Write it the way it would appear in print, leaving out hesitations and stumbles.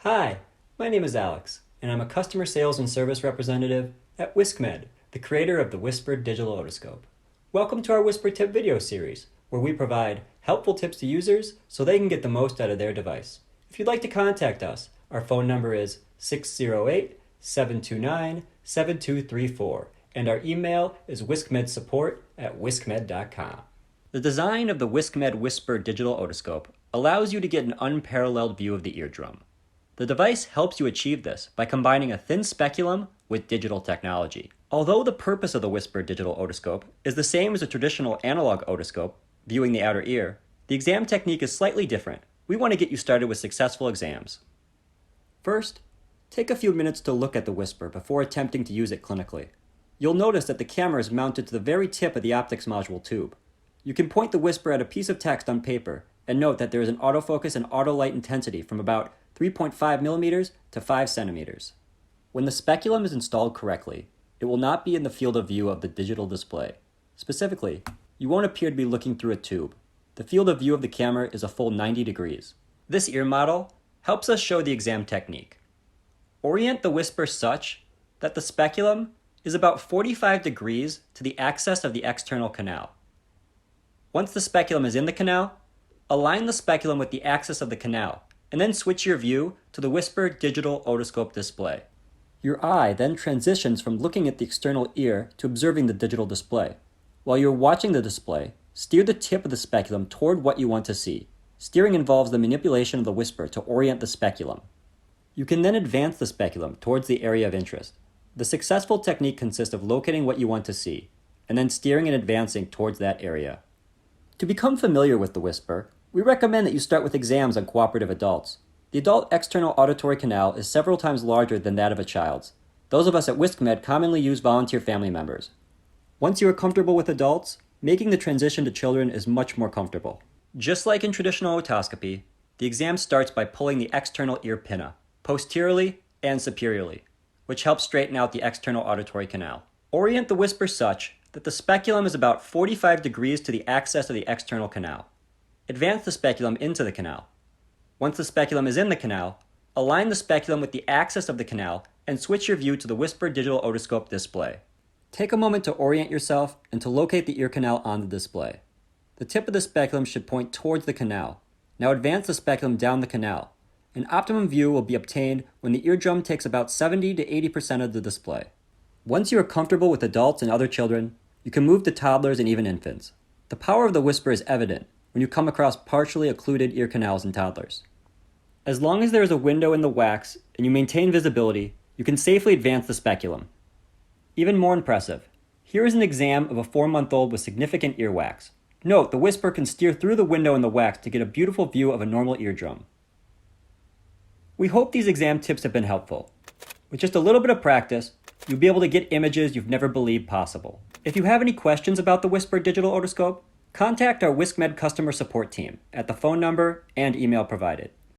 Hi, my name is Alex, and I'm a customer sales and service representative at WiscMed, the creator of the Wispr digital otoscope. Welcome to our Wispr tip video series, where we provide helpful tips to users so they can get the most out of their device. If you'd like to contact us, our phone number is 608-729-7234, and our email is WiscMedsupport@WiscMed.com. The design of the WiscMed Wispr digital otoscope allows you to get an unparalleled view of the eardrum. The device helps you achieve this by combining a thin speculum with digital technology. Although the purpose of the Wispr digital otoscope is the same as a traditional analog otoscope, viewing the outer ear, the exam technique is slightly different. We want to get you started with successful exams. First, take a few minutes to look at the Wispr before attempting to use it clinically. You'll notice that the camera is mounted to the very tip of the optics module tube. You can point the Wispr at a piece of text on paper and note that there is an autofocus and autolight intensity from about 3.5 millimeters to 5 centimeters. When the speculum is installed correctly, it will not be in the field of view of the digital display. Specifically, you won't appear to be looking through a tube. The field of view of the camera is a full 90 degrees. This ear model helps us show the exam technique. Orient the Wispr such that the speculum is about 45 degrees to the axis of the external canal. Once the speculum is in the canal, align the speculum with the axis of the canal, and then switch your view to the Wispr digital otoscope display. Your eye then transitions from looking at the external ear to observing the digital display. While you're watching the display, steer the tip of the speculum toward what you want to see. Steering involves the manipulation of the Wispr to orient the speculum. You can then advance the speculum towards the area of interest. The successful technique consists of locating what you want to see, and then steering and advancing towards that area. To become familiar with the Wispr, we recommend that you start with exams on cooperative adults. The adult external auditory canal is several times larger than that of a child's. Those of us at WiscMed commonly use volunteer family members. Once you are comfortable with adults, making the transition to children is much more comfortable. Just like in traditional otoscopy, the exam starts by pulling the external ear pinna, posteriorly and superiorly, which helps straighten out the external auditory canal. Orient the Wispr such that the speculum is about 45 degrees to the axis of the external canal. Advance the speculum into the canal. Once the speculum is in the canal, align the speculum with the axis of the canal and switch your view to the Wispr digital otoscope display. Take a moment to orient yourself and to locate the ear canal on the display. The tip of the speculum should point towards the canal. Now advance the speculum down the canal. An optimum view will be obtained when the eardrum takes about 70 to 80% of the display. Once you are comfortable with adults and other children, you can move to toddlers and even infants. The power of the Wispr is evident when you come across partially occluded ear canals in toddlers. As long as there is a window in the wax and you maintain visibility, you can safely advance the speculum. Even more impressive, here is an exam of a 4-month-old with significant earwax. Note, the Wispr can steer through the window in the wax to get a beautiful view of a normal eardrum. We hope these exam tips have been helpful. With just a little bit of practice, you'll be able to get images you've never believed possible. If you have any questions about the Wispr digital otoscope, contact our WiscMed customer support team at the phone number and email provided.